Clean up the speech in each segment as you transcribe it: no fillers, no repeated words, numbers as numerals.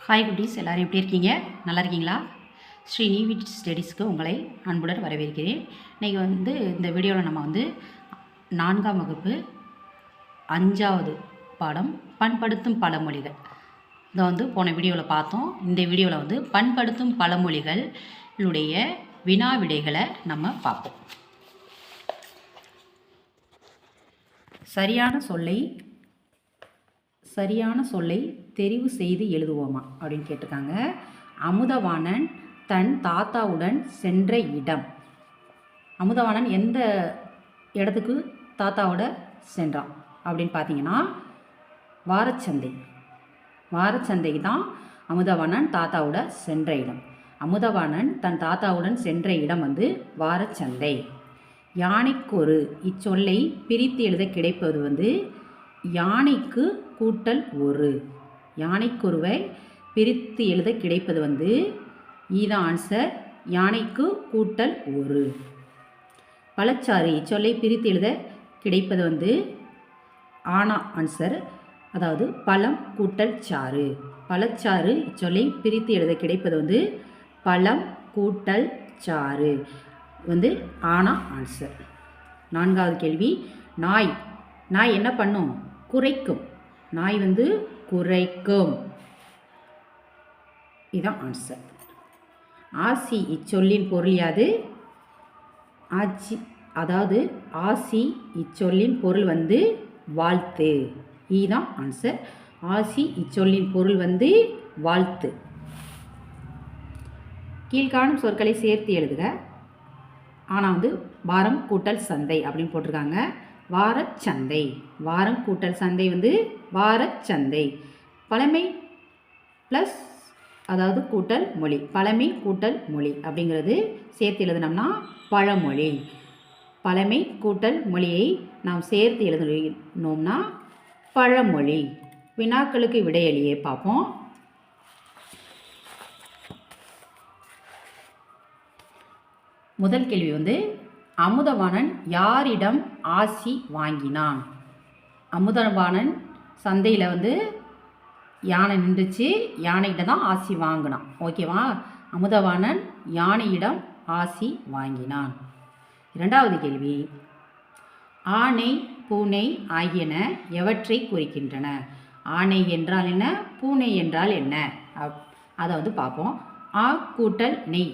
Hi குட்டீஸ், எல்லோரும் எப்படி இருக்கீங்க? நல்லா இருக்கீங்களா? ஸ்ரீ நீவி ஸ்டடீஸ்க்கு உங்களை அன்புடன் வரவேற்கிறேன். இன்றைக்கி இந்த வீடியோவில் நம்ம 4ஆம் வகுப்பு 5வது பாடம் பண்படுத்தும் பழமொழிகள் இதை போன வீடியோவில் பார்த்தோம். இந்த வீடியோவில் பண்படுத்தும் பழமொழிகளுடைய வினா விடைகளை நம்ம பார்ப்போம். சரியான சொல்லை தெரிவு செய்து எழுதுவோமா அப்படின்னு கேட்டிருக்காங்க. அமுதவாணன் தன் தாத்தாவுடன் சென்ற இடம். அமுதவாணன் எந்த இடத்துக்கு தாத்தாவோட சென்றான் அப்படின்னு பார்த்தீங்கன்னா வாரச்சந்தைக்கு தான் அமுதவாணன் தாத்தாவோட சென்ற இடம். அமுதவாணன் தன் தாத்தாவுடன் சென்ற இடம் வாரச்சந்தை. யானைக்கொரு இச்சொல்லை பிரித்து எழுத கிடைப்பது யானைக்கு கூட்டல் ஒரு. யானைக்கொருவை பிரித்து எழுத கிடைப்பது இதுதான் ஆன்சர், யானைக்கு கூட்டல் ஒரு. பழச்சாறு இச்சொல்லை பிரித்து எழுத கிடைப்பது ஆனா ஆன்சர், அதாவது பழம் கூட்டல் சாறு. பழச்சாறு இச்சொல்லை பிரித்து எழுத கிடைப்பது பழம் கூட்டல் சாறு ஆனா ஆன்சர். 4வது கேள்வி, நாய் என்ன பண்ணும்? குரைக்கும். நாய் குரைக்கும், இதுதான் ஆன்சர். ஆசி இச்சொல்லின் பொருள் யாது? ஆசி இச்சொல்லின் பொருள் வாழ்த்து, இதுதான் ஆன்சர். ஆசி இச்சொல்லின் பொருள் வாழ்த்து. கீழ்காணும் சொற்களை சேர்த்து எழுதுக. ஆனால் வாரம் கூட்டல் சந்தை அப்படின்னு போட்டிருக்காங்க. வாரச்சந்தை, வாரம் கூட்டல் சந்தை வாரச்சந்தை. பழமை ப்ளஸ் கூட்டல் மொழி, பழமை கூட்டல் மொழி அப்படிங்கிறது சேர்த்து எழுதினோம்னா பழமொழி. பழமை கூட்டல் மொழியை நாம் சேர்த்து எழுதினோம்னா பழமொழி. வினாக்களுக்கு விடையளியே பார்ப்போம். முதல் கேள்வி அமுதவாணன் யாரிடம் ஆசி வாங்கினான்? அமுதவாணன் சந்தையில் யானை நின்றுச்சு, யானைகிட்ட தான் ஆசி வாங்கினான். ஓகேவா? அமுதவாணன் யானையிடம் ஆசி வாங்கினான். 2வது கேள்வி, ஆனை பூனை ஆகியன எவற்றை குறிக்கின்றன? ஆனை என்றால் என்ன? பூனை என்றால் என்ன? அதை பார்ப்போம். ஆ கூட்டல் நெய்,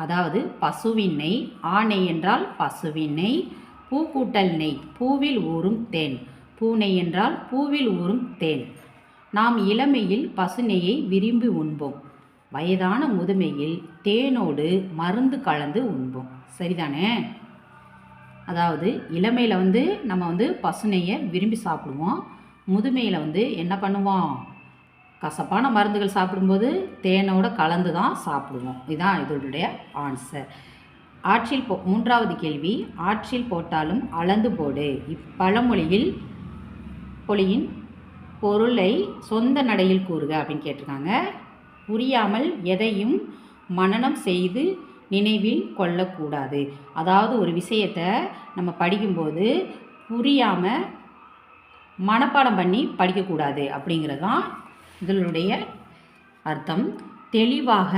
அதாவது பசுவின் நெய். ஆனை என்றால் பசுவின் நெய். பூ கூட்டல் நெய், பூவில் ஊறும் தேன். பூனை என்றால் பூவில் ஊறும் தேன். நாம் இளமையில் பசு நெய்யை விரும்பி உண்போம். வயதான முதுமையில் தேனோடு மருந்து கலந்து உண்போம். சரிதானே? அதாவது இளமையில் நம்ம பசு நெய்யை விரும்பி சாப்பிடுவோம். முதுமையில் என்ன பண்ணுவோம்? கசப்பான மருந்துகள் சாப்பிடும்போது தேனோட கலந்து தான் சாப்பிடுவோம். இதுதான் இதோடைய ஆன்சர். 3வது கேள்வி, ஆற்றில் போட்டாலும் அளந்து போடு. இப்பழமொழியின் பொருளை சொந்த நடையில் கூறுக அப்படின்னு கேட்டிருக்காங்க. புரியாமல் எதையும் மனனம் செய்து நினைவில் கொள்ளக்கூடாது. அதாவது ஒரு விஷயத்தை நம்ம படிக்கும்போது புரியாமல் மனப்பாடம் பண்ணி படிக்கக்கூடாது அப்படிங்கிறது தான் இதனுடைய அர்த்தம். தெளிவாக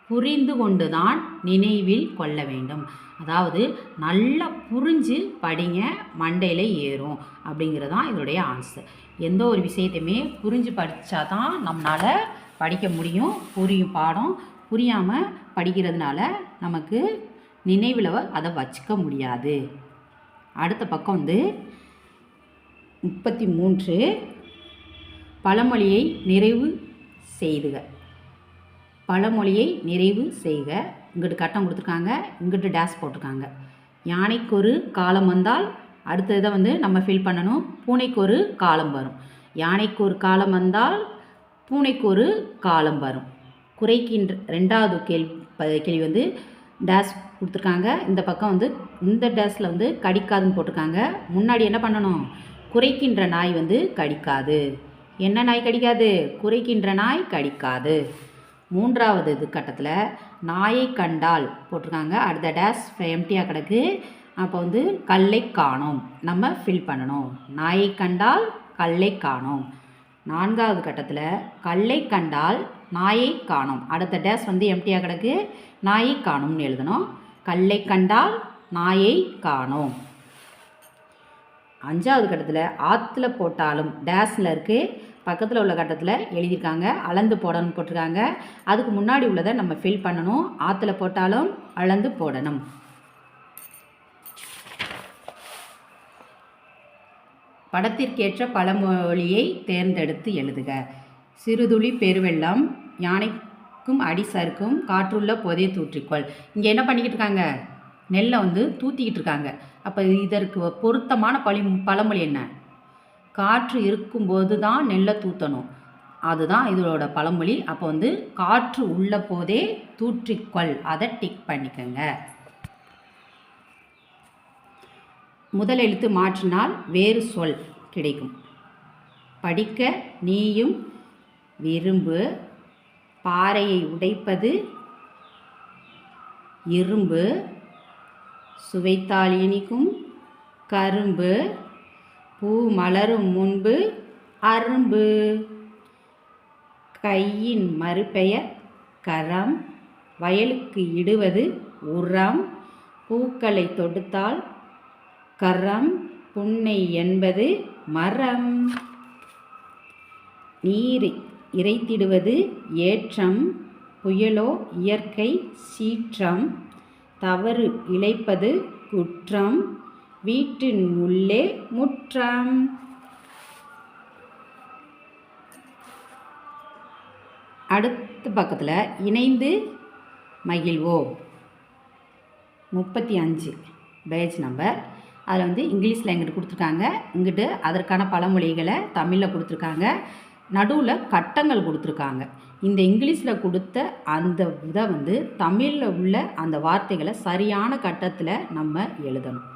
புரிந்து கொண்டு தான் நினைவில் கொள்ள வேண்டும். அதாவது நல்லா புரிஞ்சு படிங்க, மண்டையில் ஏறும் அப்படிங்கிறது தான் இதனுடைய ஆன்சர். எந்த ஒரு விஷயத்தையுமே புரிஞ்சு படித்தா தான் நம்மளால் படிக்க முடியும். புரியும் பாடம் புரியாமல் படிக்கிறதுனால நமக்கு நினைவில் அதை வச்சுக்க முடியாது. அடுத்த பக்கம் 33, பழமொழியை நிறைவு செய்துக. பழமொழியை நிறைவு செய்க. இங்கிட்டு கட்டம் கொடுத்துருக்காங்க, இங்கிட்டு டேஸ் போட்டிருக்காங்க. யானைக்கு ஒரு காலம் வந்தால் அடுத்ததை நம்ம ஃபில் பண்ணணும். பூனைக்கு ஒரு காலம் வரும். யானைக்கு ஒரு காலம் வந்தால் பூனைக்கு ஒரு காலம் வரும். குறைக்கின்ற 2வது கேள்வி டேஸ் கொடுத்துருக்காங்க. இந்த பக்கம் இந்த டேஸில் கடிக்காதுன்னு போட்டிருக்காங்க. முன்னாடி என்ன பண்ணணும்? குறைக்கின்ற நாய் கடிக்காது. என்ன நாய் கடிக்காது? குறைக்கின்ற நாய் கடிக்காது. 3வது கட்டத்தில் நாயை கண்டால் போட்டிருக்காங்க. அடுத்த டேஸ் எம்டியாக கிடக்கு. அப்போ கல்லை காணோம் நம்ம ஃபில் பண்ணணும். நாயை கண்டால் கல்லை காணோம். 4வது கட்டத்தில் கல்லை கண்டால் நாயை காணோம். அடுத்த டேஸ் வந்து எம்டியாக கிடக்கு, நாயை காணும்னு எழுதணும். கல்லை கண்டால் நாயை காணோம். 5வது கட்டத்தில் ஆற்றுல போட்டாலும் டேஸில் இருக்குது, பக்கத்தில் உள்ள கட்டத்தில் எழுதியிருக்காங்க, அளந்து போடணும்னு போட்டிருக்காங்க. அதுக்கு முன்னாடி உள்ளதை நம்ம ஃபில் பண்ணணும். ஆற்றுல போட்டாலும் அளந்து போடணும். படத்திற்கேற்ற பழமொழியை தேர்ந்தெடுத்து எழுதுக. சிறுதுளி பெருவெள்ளம், யானைக்கும் அடி சறுக்கும், காற்றுள்ள போதே தூற்றிக்கொள். இங்கே என்ன பண்ணிக்கிட்டு இருக்காங்க? நெல்லை வந்து தூத்திக்கிட்டு இருக்காங்க. அப்போ இதற்கு பொருத்தமான பழமொழி என்ன? காற்று இருக்கும்போது தான் நெல்லை தூத்தணும், அதுதான் இதோட பழமொழி. அப்போ வந்து காற்று உள்ள போதே தூற்றிக்கொள், அதை டிக் பண்ணிக்கோங்க. முதல் எழுத்து மாற்றினால் வேறு சொல் கிடைக்கும். படிக்க நீயும் விரும்பு, பாறையை உடைப்பது இரும்பு, சுவைத்தால் இனிக்கும் கரும்பு, பூ மலரும் முன்பு அரும்பு. கையின் மறுபெயர் கரம், வயலுக்கு இடுவது உரம், பூக்களை தொடுத்தால் கரம், புன்னை என்பது மரம். நீர் இறைத்திடுவது ஏற்றம், புயலோ இயற்கை சீற்றம், தவறு இழைப்பது குற்றம், வீட்டின் உள்ளே முற்றம். அடுத்த பக்கத்தில் இணைந்து மகிழ்வோம் 35 பேஜ் நம்பர். அதில் வந்து இங்கிலீஷில் எங்கிட்ட கொடுத்துருக்காங்க, இங்கிட்டு அதற்கான பழமொழிகளை தமிழில் கொடுத்துருக்காங்க, நடுவில் கட்டங்கள் கொடுத்துருக்காங்க. இந்த இங்கிலீஷில் கொடுத்த அந்த இதை வந்து தமிழில் உள்ள அந்த வார்த்தைகளை சரியான கட்டத்தில் நம்ம எழுதணும்.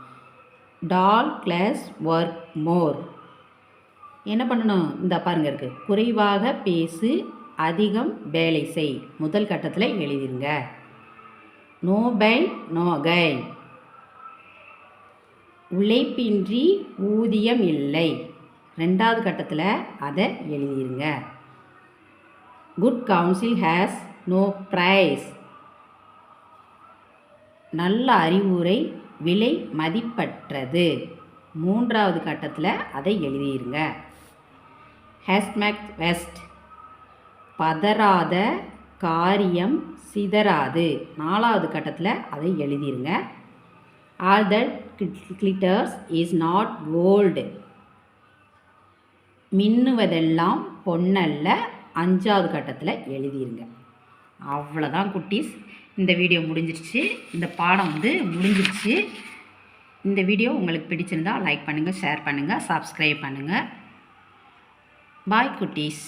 டால் கிளாஸ் ஒர்க் மோர். என்ன பண்ணணும்? இந்த பாருங்க இருக்குது, குறைவாக பேசு அதிகம் வேலை செய். முதல் கட்டத்தில் எழுதிருங்க. நோ பை நோ கை, உழைப்பின்றி ஊதியம் இல்லை. 2வது கட்டத்தில் அதை எழுதிருங்க. Good counsel has no price, நல்ல அறிவுரை விலை மதிப்பற்றது. 3வது கட்டத்தில் அதை எழுதிருங்க. ஹேஸ்மேக் வெஸ்ட், பதறாத காரியம் சிதறாது. 4வது கட்டத்தில் அதை எழுதிருங்க. All that glitters is not gold, மின்னுவதெல்லாம் பொன்னல்ல. 5வது கட்டத்தில் எழுதிருங்க. அவ்வளோதான் குட்டீஸ், இந்த வீடியோ முடிஞ்சிருச்சு. இந்த பாடம் வந்து முடிஞ்சிருச்சு. இந்த வீடியோ உங்களுக்கு பிடிச்சிருந்தால் லைக் பண்ணுங்கள், ஷேர் பண்ணுங்கள், சப்ஸ்கிரைப் பண்ணுங்கள். பாய் குட்டீஸ்.